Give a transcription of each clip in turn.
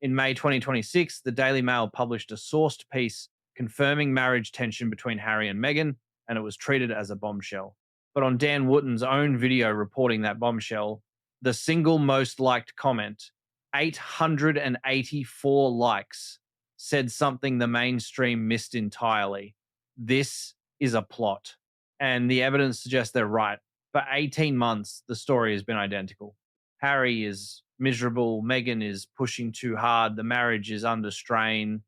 In May 2026, the Daily Mail published a sourced piece confirming marriage tension between Harry and Meghan, and it was treated as a bombshell. But on Dan Wootton's own video reporting that bombshell, the single most liked comment, 884 likes, said something the mainstream missed entirely. This is a plot. And the evidence suggests they're right. For 18 months, the story has been identical. Harry is miserable. Meghan is pushing too hard. The marriage is under strain.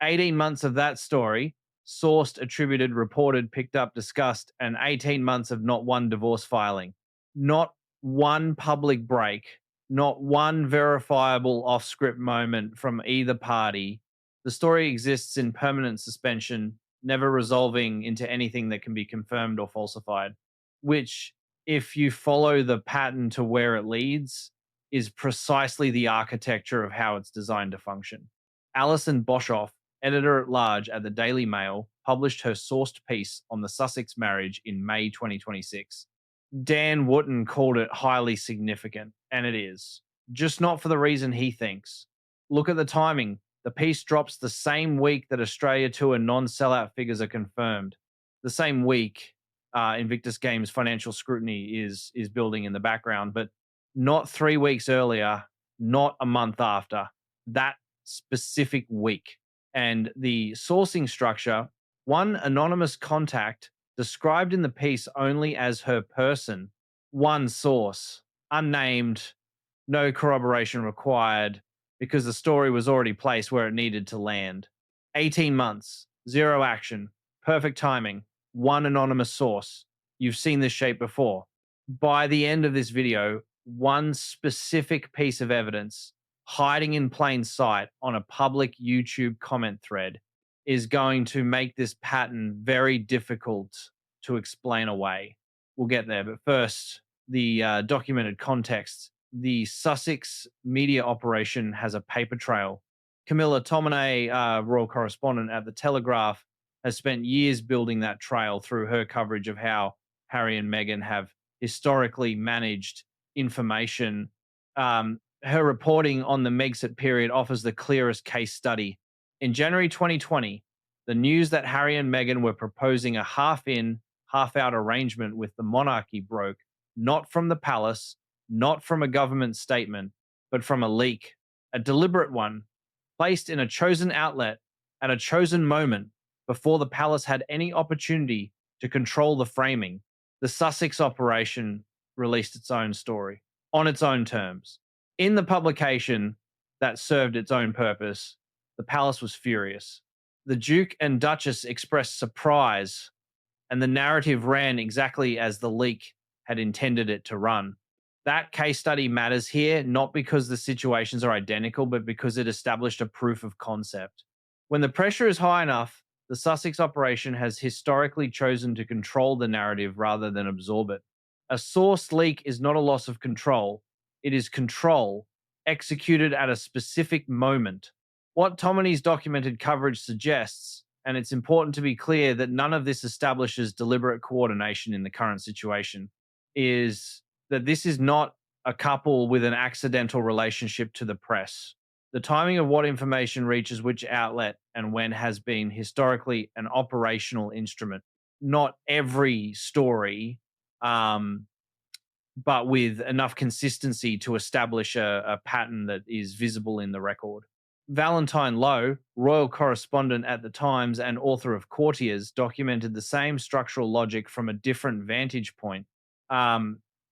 18 months of that story, sourced, attributed, reported, picked up, discussed, and 18 months of not one divorce filing. Not one public break, not one verifiable off script moment from either party. The story exists in permanent suspension, never resolving into anything that can be confirmed or falsified, which, if you follow the pattern to where it leads, is precisely the architecture of how it's designed to function. Alison Boshoff, editor-at-large at the Daily Mail, published her sourced piece on the Sussex marriage in May 2026. Dan Wootton called it highly significant, and it is. Just not for the reason he thinks. Look at the timing. The piece drops the same week that Australia Tour non-sellout figures are confirmed. The same week Invictus Games financial scrutiny is building in the background, but not 3 weeks earlier, not a month after. That specific week. And the sourcing structure, one anonymous contact described in the piece only as her person, one source, unnamed, no corroboration required, because the story was already placed where it needed to land. 18 months, zero action, perfect timing, one anonymous source. You've seen this shape before. By the end of this video, one specific piece of evidence hiding in plain sight on a public YouTube comment thread is going to make this pattern very difficult to explain away. We'll get there, but first, the documented context. The Sussex media operation has a paper trail. Camilla, Tominey, royal correspondent at The Telegraph, has spent years building that trail through her coverage of how Harry and Meghan have historically managed information. Her reporting on the Megxit period offers the clearest case study. In January 2020, the news that Harry and Meghan were proposing a half-in, half-out arrangement with the monarchy broke, not from the palace, not from a government statement, but from a leak, a deliberate one, placed in a chosen outlet at a chosen moment before the palace had any opportunity to control the framing. The Sussex operation released its own story on its own terms. In the publication that served its own purpose, the palace was furious. The Duke and Duchess expressed surprise, and the narrative ran exactly as the leak had intended it to run. That case study matters here, not because the situations are identical, but because it established a proof of concept. When the pressure is high enough, the Sussex operation has historically chosen to control the narrative rather than absorb it. A source leak is not a loss of control. It is control executed at a specific moment. What Tominey's documented coverage suggests, and it's important to be clear that none of this establishes deliberate coordination in the current situation, is that this is not a couple with an accidental relationship to the press. The timing of what information reaches which outlet and when has been historically an operational instrument. Not every story, but with enough consistency to establish a pattern that is visible in the record. Valentine Lowe, royal correspondent at the Times and author of Courtiers, documented the same structural logic from a different vantage point.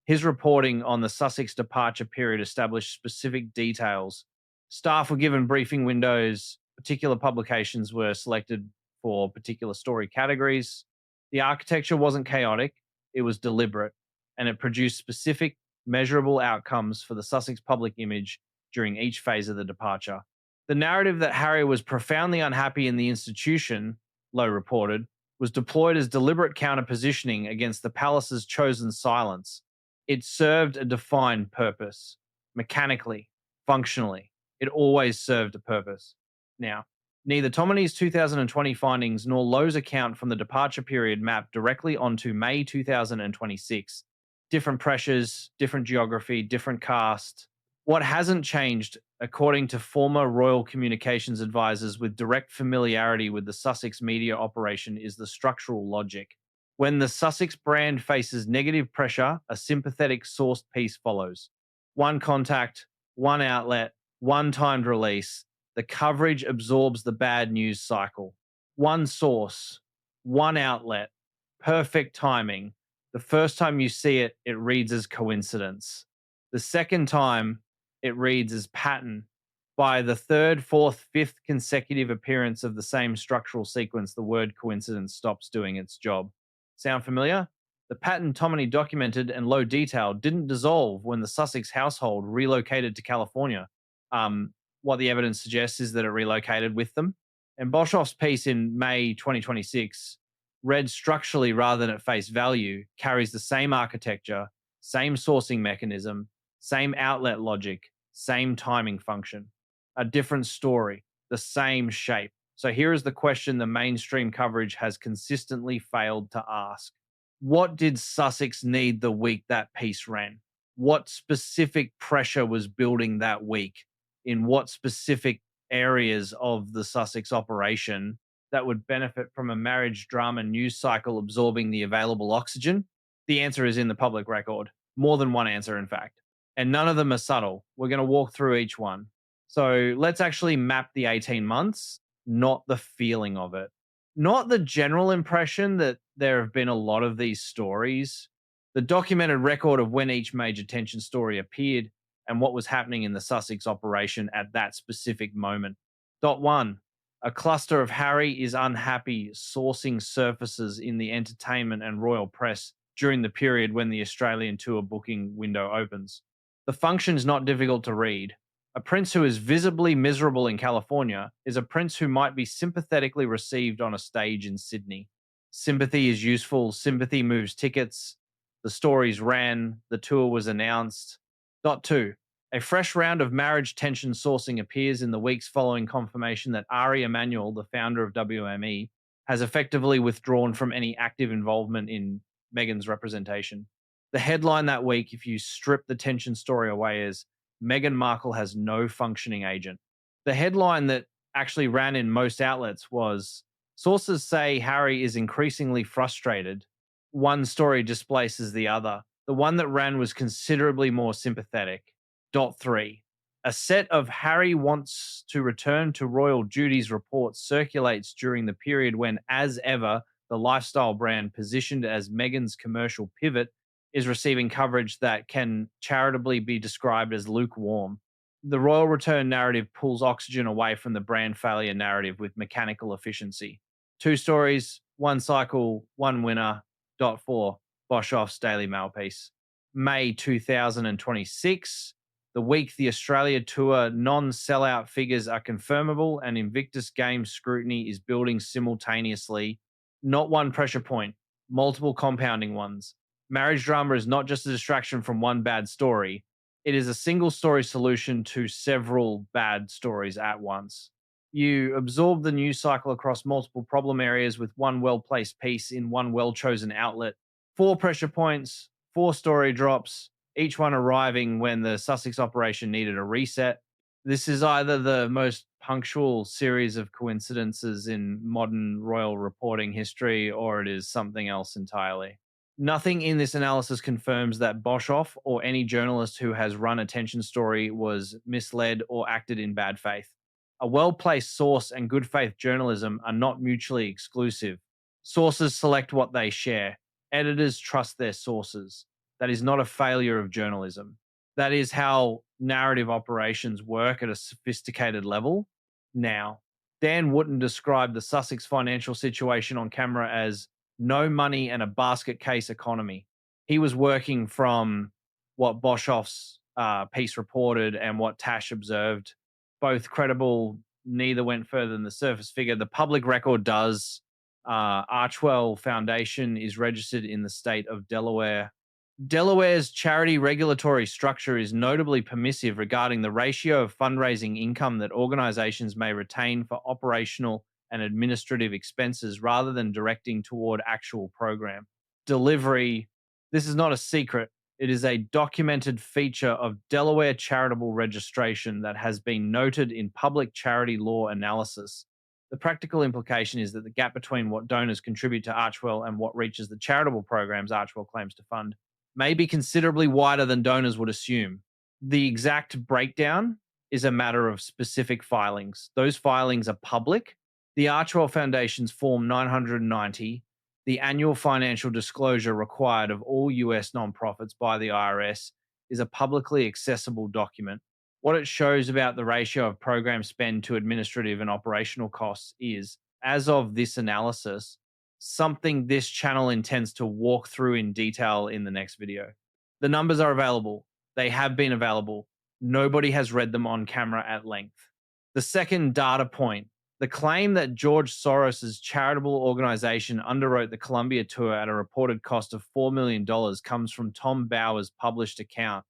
His reporting on the Sussex departure period established specific details. Staff were given briefing windows. Particular publications were selected for particular story categories. The architecture wasn't chaotic. It was deliberate, and it produced specific, measurable outcomes for the Sussex public image during each phase of the departure. The narrative that Harry was profoundly unhappy in the institution, Lowe reported, was deployed as deliberate counterpositioning against the palace's chosen silence. It served a defined purpose. Mechanically, functionally, it always served a purpose. Now, neither Tominey's 2020 findings nor Lowe's account from the departure period map directly onto May 2026. Different pressures, different geography, different cast. What hasn't changed according to former royal communications advisors with direct familiarity with the Sussex media operation, is the structural logic. When the Sussex brand faces negative pressure, a sympathetic sourced piece follows. One contact, one outlet, one timed release. The coverage absorbs the bad news cycle. One source, one outlet, perfect timing. The first time you see it, it reads as coincidence. The second time, it reads as pattern. By the third, fourth, fifth consecutive appearance of the same structural sequence, the word coincidence stops doing its job. Sound familiar? The pattern Tominey documented and low detail didn't dissolve when the Sussex household relocated to California. What the evidence suggests is that it relocated with them. And Boshoff's piece in May 2026, read structurally rather than at face value, carries the same architecture, same sourcing mechanism, same outlet logic, same timing function. A different story, the same shape. So here is the question the mainstream coverage has consistently failed to ask. What did Sussex need the week that piece ran? What specific pressure was building that week? In what specific areas of the Sussex operation that would benefit from a marriage drama news cycle absorbing the available oxygen? The answer is in the public record. More than one answer, in fact. And none of them are subtle. We're going to walk through each one. So let's actually map the 18 months, not the feeling of it. Not the general impression that there have been a lot of these stories. The documented record of when each major tension story appeared and what was happening in the Sussex operation at that specific moment. Dot one, a cluster of Harry is unhappy sourcing surfaces in the entertainment and royal press during the period when the Australian tour booking window opens. The function is not difficult to read. A prince who is visibly miserable in California is a prince who might be sympathetically received on a stage in Sydney. Sympathy is useful. Sympathy moves tickets. The stories ran. The tour was announced. Dot two, a fresh round of marriage tension sourcing appears in the weeks following confirmation that Ari Emanuel, the founder of WME, has effectively withdrawn from any active involvement in Meghan's representation. The headline that week, if you strip the tension story away, is Meghan Markle has no functioning agent. The headline that actually ran in most outlets was sources say Harry is increasingly frustrated. One story displaces the other. The one that ran was considerably more sympathetic. Dot three. A set of Harry wants to return to royal duties reports circulates during the period when, as ever, the lifestyle brand positioned as Meghan's commercial pivot is receiving coverage that can charitably be described as lukewarm. The royal return narrative pulls oxygen away from the brand failure narrative with mechanical efficiency. Two stories, one cycle, one winner. Dot four, Boshoff's Daily Mail piece. May 2026. The week the Australia Tour non-sellout figures are confirmable and Invictus Games scrutiny is building simultaneously. Not one pressure point, multiple compounding ones. Marriage drama is not just a distraction from one bad story. It is a single story solution to several bad stories at once. You absorb the news cycle across multiple problem areas with one well-placed piece in one well-chosen outlet. 4 pressure points, 4 story drops, each one arriving when the Sussex operation needed a reset. This is either the most punctual series of coincidences in modern royal reporting history, or it is something else entirely. Nothing in this analysis confirms that Boshoff or any journalist who has run a tension story was misled or acted in bad faith. A well-placed source and good faith journalism are not mutually exclusive. Sources select what they share. Editors trust their sources. That is not a failure of journalism. That is how narrative operations work at a sophisticated level. Now, Dan Wootton described the Sussex financial situation on camera as no money and a basket case economy. He was working from what Boshoff's piece reported and what Tash observed. Both credible, neither went further than the surface figure. The public record does. Archwell Foundation is registered in the state of Delaware. Delaware's charity regulatory structure is notably permissive regarding the ratio of fundraising income that organizations may retain for operational and administrative expenses rather than directing toward actual program delivery. This is not a secret. It is a documented feature of Delaware charitable registration that has been noted in public charity law analysis. The practical implication is that the gap between what donors contribute to Archwell and what reaches the charitable programs Archwell claims to fund may be considerably wider than donors would assume. The exact breakdown is a matter of specific filings. Those filings are public. The Archwell Foundation's Form 990, the annual financial disclosure required of all US nonprofits by the IRS, is a publicly accessible document. What it shows about the ratio of program spend to administrative and operational costs is, as of this analysis, something this channel intends to walk through in detail in the next video. The numbers are available. They have been available. Nobody has read them on camera at length. The second data point, the claim that George Soros's charitable organization underwrote the Columbia tour at a reported cost of $4 million comes from Tom Bauer's published account.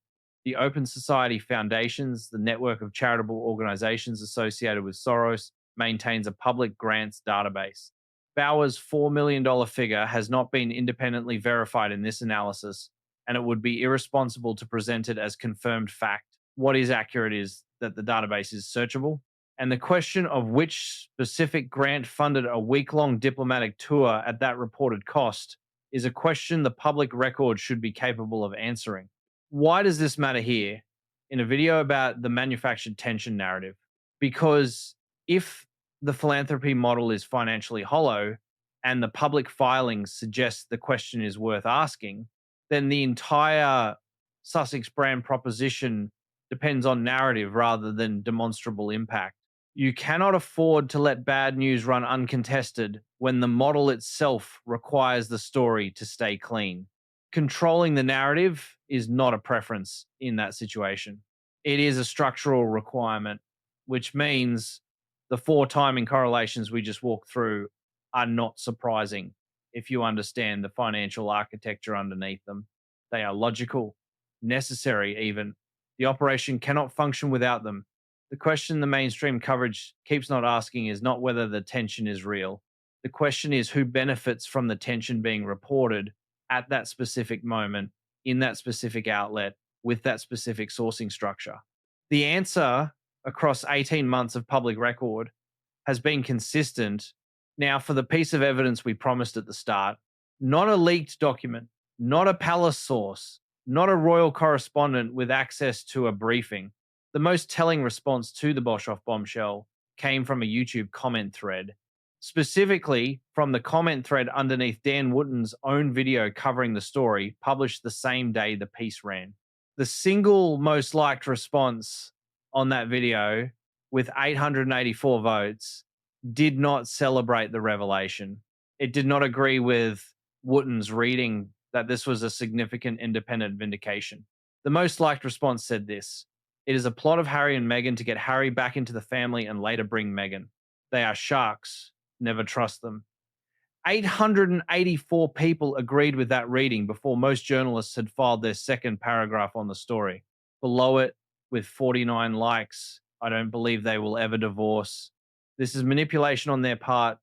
The Open Society Foundations, the network of charitable organizations associated with Soros, maintains a public grants database. Bauer's $4 million figure has not been independently verified in this analysis, and it would be irresponsible to present it as confirmed fact. What is accurate is that the database is searchable, and the question of which specific grant funded a week-long diplomatic tour at that reported cost is a question the public record should be capable of answering. Why does this matter here in a video about the manufactured tension narrative? Because if the philanthropy model is financially hollow and the public filings suggest the question is worth asking, then the entire Sussex brand proposition depends on narrative rather than demonstrable impact. You cannot afford to let bad news run uncontested when the model itself requires the story to stay clean. Controlling the narrative is not a preference in that situation. It is a structural requirement, which means the 4 timing correlations we just walked through are not surprising if you understand the financial architecture underneath them. They are logical, necessary even. The operation cannot function without them. The question the mainstream coverage keeps not asking is not whether the tension is real. The question is who benefits from the tension being reported at that specific moment, in that specific outlet, with that specific sourcing structure. The answer across 18 months of public record has been consistent. Now, for the piece of evidence we promised at the start, not a leaked document, not a palace source, not a royal correspondent with access to a briefing. The most telling response to the Boshoff bombshell came from a YouTube comment thread, specifically from the comment thread underneath Dan Wootton's own video covering the story, published the same day the piece ran. The single most liked response on that video, with 884 votes, did not celebrate the revelation. It did not agree with Wootton's reading that this was a significant independent vindication. The most liked response said this: "It is a plot of Harry and Meghan to get Harry back into the family and later bring Meghan. They are sharks. Never trust them." 884 people agreed with that reading before most journalists had filed their second paragraph on the story. Below it, with 49 likes, "I don't believe they will ever divorce." This is manipulation on their part,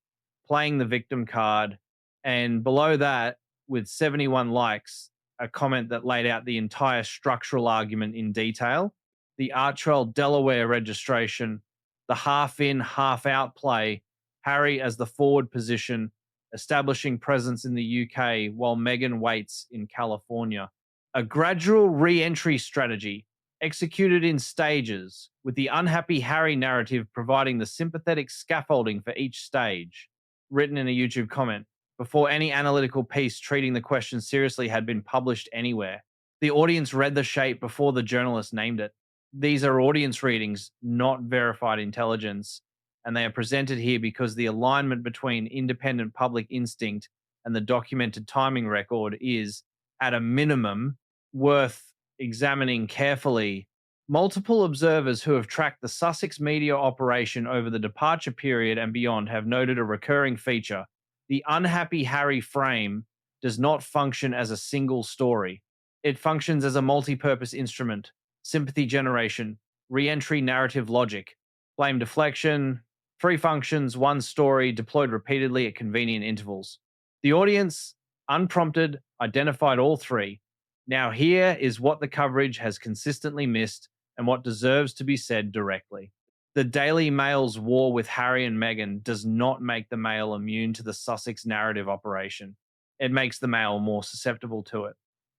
playing the victim card. And below that, with 71 likes, a comment that laid out the entire structural argument in detail. The Archwell Delaware registration, the half in, half out play, Harry as the forward position, establishing presence in the UK while Meghan waits in California. A gradual re-entry strategy executed in stages, with the unhappy Harry narrative providing the sympathetic scaffolding for each stage. Written in a YouTube comment, before any analytical piece treating the question seriously had been published anywhere. The audience read the shape before the journalist named it. These are audience readings, not verified intelligence, and they are presented here because the alignment between independent public instinct and the documented timing record is, at a minimum, worth examining carefully. Multiple observers who have tracked the Sussex media operation over the departure period and beyond have noted a recurring feature. The unhappy Harry frame does not function as a single story. It functions as a multi-purpose instrument: sympathy generation, re-entry narrative logic, blame deflection, 3 functions, 1 story deployed repeatedly at convenient intervals. The audience, unprompted, identified all 3. Now, here is what the coverage has consistently missed and what deserves to be said directly. The Daily Mail's war with Harry and Meghan does not make the Mail immune to the Sussex narrative operation. It makes the Mail more susceptible to it.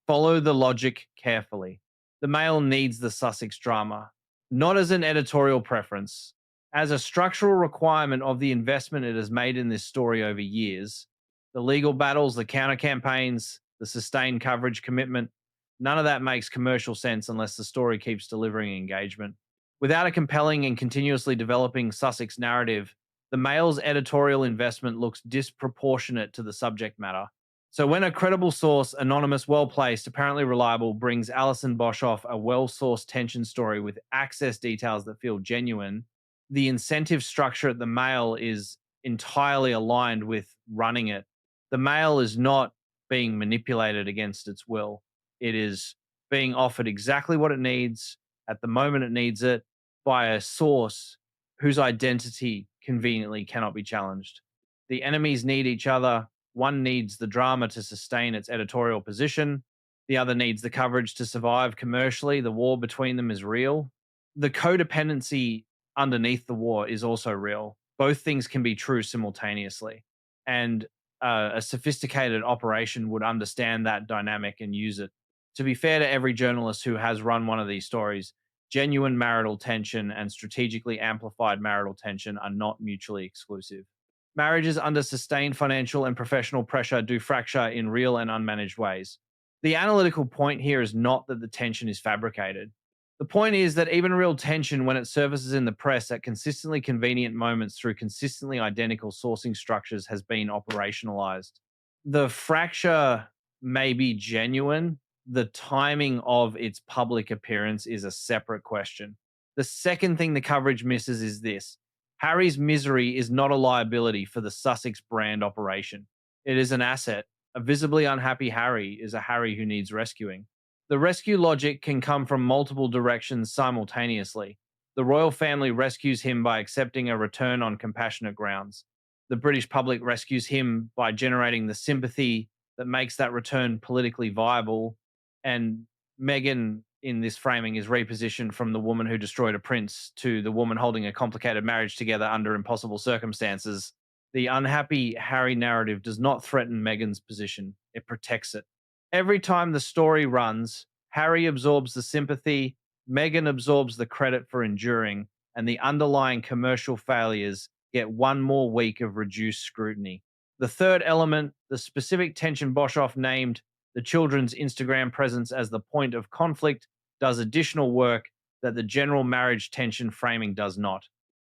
Follow the logic carefully. The Mail needs the Sussex drama, not as an editorial preference, as a structural requirement of the investment it has made in this story over years. The legal battles, the counter campaigns, the sustained coverage commitment, none of that makes commercial sense unless the story keeps delivering engagement. Without a compelling and continuously developing Sussex narrative, the Mail's editorial investment looks disproportionate to the subject matter. So when a credible source, anonymous, well-placed, apparently reliable, brings Alison Boshoff a well-sourced tension story with access details that feel genuine, the incentive structure at the Mail is entirely aligned with running it. The Mail is not being manipulated against its will. It is being offered exactly what it needs at the moment it needs it by a source whose identity conveniently cannot be challenged. The enemies need each other. One needs the drama to sustain its editorial position. The other needs the coverage to survive commercially. The war between them is real. The codependency underneath the war is also real. Both things can be true simultaneously. And a sophisticated operation would understand that dynamic and use it. To be fair to every journalist who has run one of these stories, genuine marital tension and strategically amplified marital tension are not mutually exclusive. Marriages under sustained financial and professional pressure do fracture in real and unmanaged ways. The analytical point here is not that the tension is fabricated. The point is that even real tension, when it surfaces in the press at consistently convenient moments through consistently identical sourcing structures, has been operationalized. The fracture may be genuine. The timing of its public appearance is a separate question. The second thing the coverage misses is this: Harry's misery is not a liability for the Sussex brand operation. It is an asset. A visibly unhappy Harry is a Harry who needs rescuing. The rescue logic can come from multiple directions simultaneously. The royal family rescues him by accepting a return on compassionate grounds. The British public rescues him by generating the sympathy that makes that return politically viable. And Meghan, in this framing, is repositioned from the woman who destroyed a prince to the woman holding a complicated marriage together under impossible circumstances. The unhappy Harry narrative does not threaten Meghan's position, it protects it. Every time the story runs, Harry absorbs the sympathy, Meghan absorbs the credit for enduring, and the underlying commercial failures get one more week of reduced scrutiny. The third element, the specific tension Boshoff named the children's Instagram presence as the point of conflict, does additional work that the general marriage tension framing does not.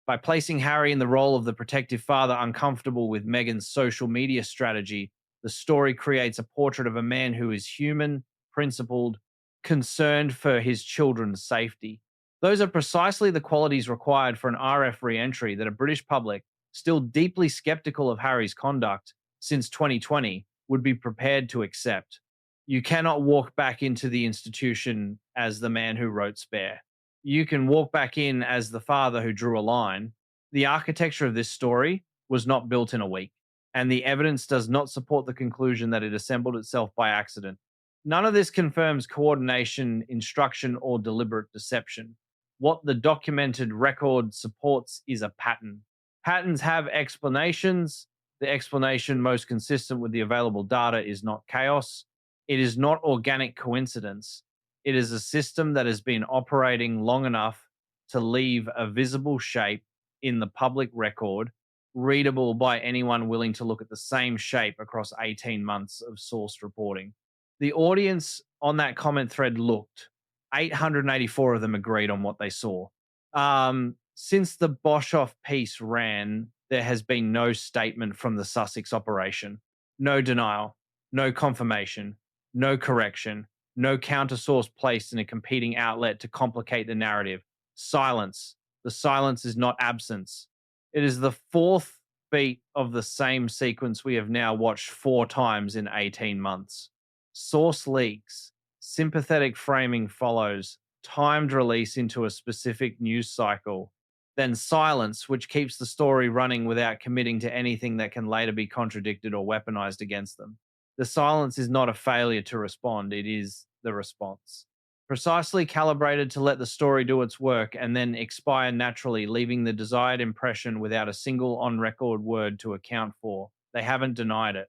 By placing Harry in the role of the protective father uncomfortable with Meghan's social media strategy, the story creates a portrait of a man who is human, principled, concerned for his children's safety. Those are precisely the qualities required for an RF re-entry that a British public, still deeply skeptical of Harry's conduct since 2020, would be prepared to accept. You cannot walk back into the institution as the man who wrote Spare. You can walk back in as the father who drew a line. The architecture of this story was not built in a week, and the evidence does not support the conclusion that it assembled itself by accident. None of this confirms coordination, instruction, or deliberate deception. What the documented record supports is a pattern. Patterns have explanations. The explanation most consistent with the available data is not chaos. It is not organic coincidence. It is a system that has been operating long enough to leave a visible shape in the public record, readable by anyone willing to look at the same shape across 18 months of sourced reporting. The audience on that comment thread looked. 884 of them agreed on what they saw. Since the Boshoff piece ran, there has been no statement from the Sussex operation. No denial, no confirmation, no correction, no countersource placed in a competing outlet to complicate the narrative. Silence. The silence is not absence. It is the fourth beat of the same sequence we have now watched 4 times in 18 months. Source leaks. Sympathetic framing follows. Timed release into a specific news cycle. Then silence, which keeps the story running without committing to anything that can later be contradicted or weaponized against them. The silence is not a failure to respond. It is the response. Precisely calibrated to let the story do its work and then expire naturally, leaving the desired impression without a single on record word to account for. They haven't denied it.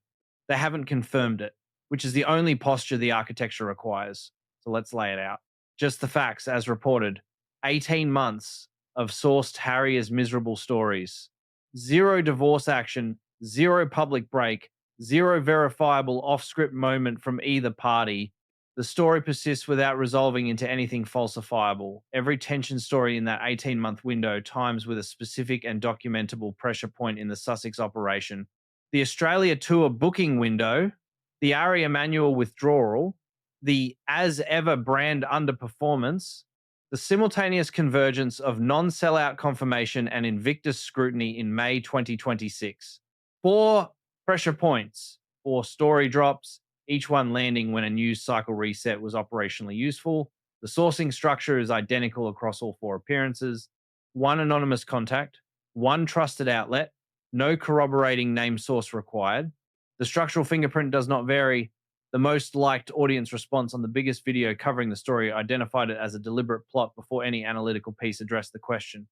They haven't confirmed it, which is the only posture the architecture requires. So let's lay it out. Just the facts as reported. 18 months of sourced Harry as miserable stories. Zero divorce action, zero public break, zero verifiable off script moment from either party. The story persists without resolving into anything falsifiable. Every tension story in that 18-month window times with a specific and documentable pressure point in the Sussex operation. The Australia tour booking window, the Aria manual withdrawal, the as ever brand underperformance, the simultaneous convergence of non-sellout confirmation and Invictus scrutiny in May 2026. 4 pressure points, 4 story drops, each one landing when a news cycle reset was operationally useful. The sourcing structure is identical across all 4 appearances. 1 anonymous contact, 1 trusted outlet, no corroborating name source required. The structural fingerprint does not vary. The most liked audience response on the biggest video covering the story identified it as a deliberate plot before any analytical piece addressed the question.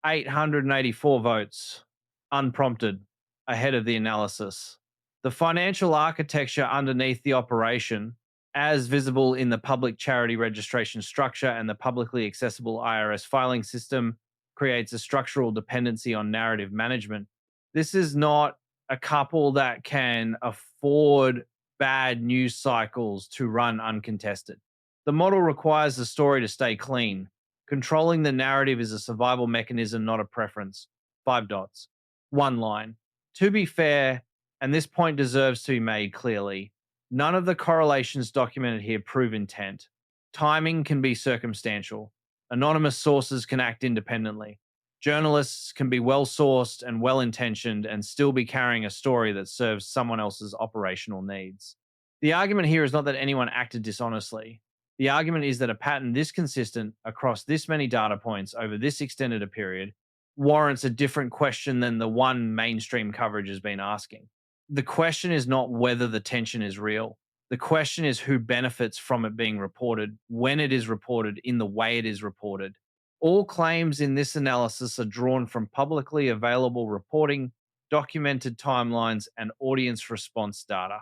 884 votes, unprompted, ahead of the analysis. The financial architecture underneath the operation, as visible in the public charity registration structure and the publicly accessible IRS filing system, creates a structural dependency on narrative management. This is not a couple that can afford bad news cycles to run uncontested. The model requires the story to stay clean. Controlling the narrative is a survival mechanism, not a preference. 5 dots. 1 line. To be fair, and this point deserves to be made clearly, none of the correlations documented here prove intent. Timing can be circumstantial. Anonymous sources can act independently. Journalists can be well sourced and well intentioned and still be carrying a story that serves someone else's operational needs. The argument here is not that anyone acted dishonestly. The argument is that a pattern this consistent across this many data points over this extended a period warrants a different question than the one mainstream coverage has been asking. The question is not whether the tension is real. The question is who benefits from it being reported, when it is reported, in the way it is reported. All claims in this analysis are drawn from publicly available reporting, documented timelines, and audience response data.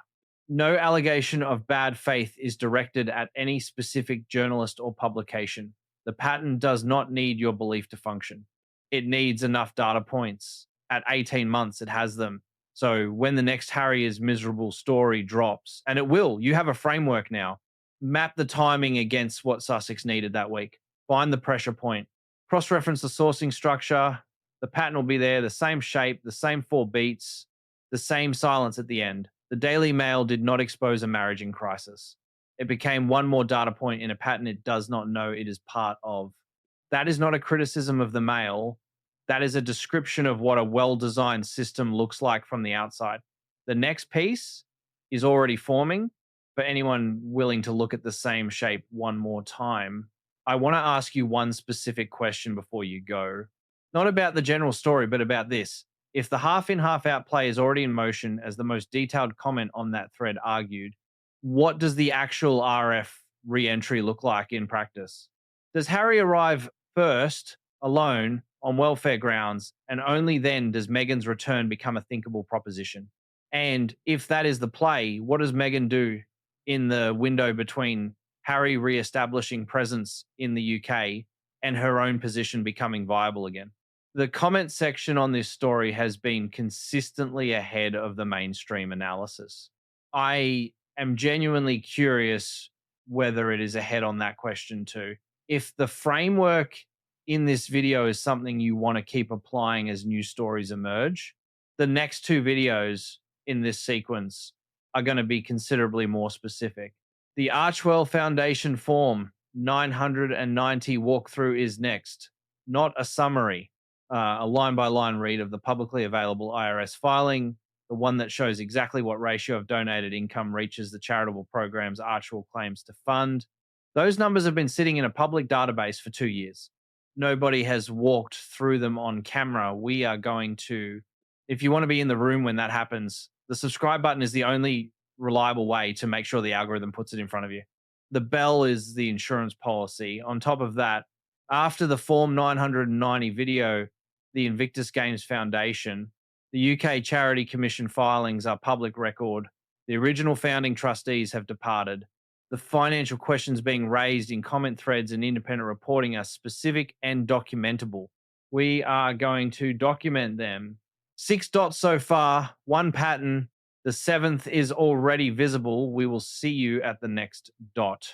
No allegation of bad faith is directed at any specific journalist or publication. The pattern does not need your belief to function. It needs enough data points. At 18 months, it has them. So when the next Harry is miserable story drops, and it will, you have a framework now. Map the timing against what Sussex needed that week. Find the pressure point. Cross-reference the sourcing structure. The pattern will be there, the same shape, the same 4 beats, the same silence at the end. The Daily Mail did not expose a marriage in crisis. It became one more data point in a pattern it does not know it is part of. That is not a criticism of the Mail. That is a description of what a well-designed system looks like from the outside. The next piece is already forming for anyone willing to look at the same shape one more time. I want to ask you one specific question before you go. Not about the general story, but about this. If the half in, half out play is already in motion, as the most detailed comment on that thread argued, what does the actual RF re-entry look like in practice? Does Harry arrive first, alone, on welfare grounds, and only then does Meghan's return become a thinkable proposition? And if that is the play, what does Meghan do in the window between Harry re-establishing presence in the UK and her own position becoming viable again? The comment section on this story has been consistently ahead of the mainstream analysis. I am genuinely curious whether it is ahead on that question too. If the framework in this video is something you want to keep applying as new stories emerge, the next 2 videos in this sequence are going to be considerably more specific. The Archwell Foundation form 990 walkthrough is next, not a summary. A line-by-line read of the publicly available IRS filing, the one that shows exactly what ratio of donated income reaches the charitable programs Archwell claims to fund. Those numbers have been sitting in a public database for 2 years. Nobody has walked through them on camera. We are going to, if you want to be in the room when that happens, the subscribe button is the only reliable way to make sure the algorithm puts it in front of you. The bell is the insurance policy. On top of that, after the Form 990 video, the Invictus Games Foundation, the UK Charity Commission filings are public record. The original founding trustees have departed. The financial questions being raised in comment threads and independent reporting are specific and documentable. We are going to document them. 6 dots so far, 1 pattern. The 7th is already visible. We will see you at the next dot.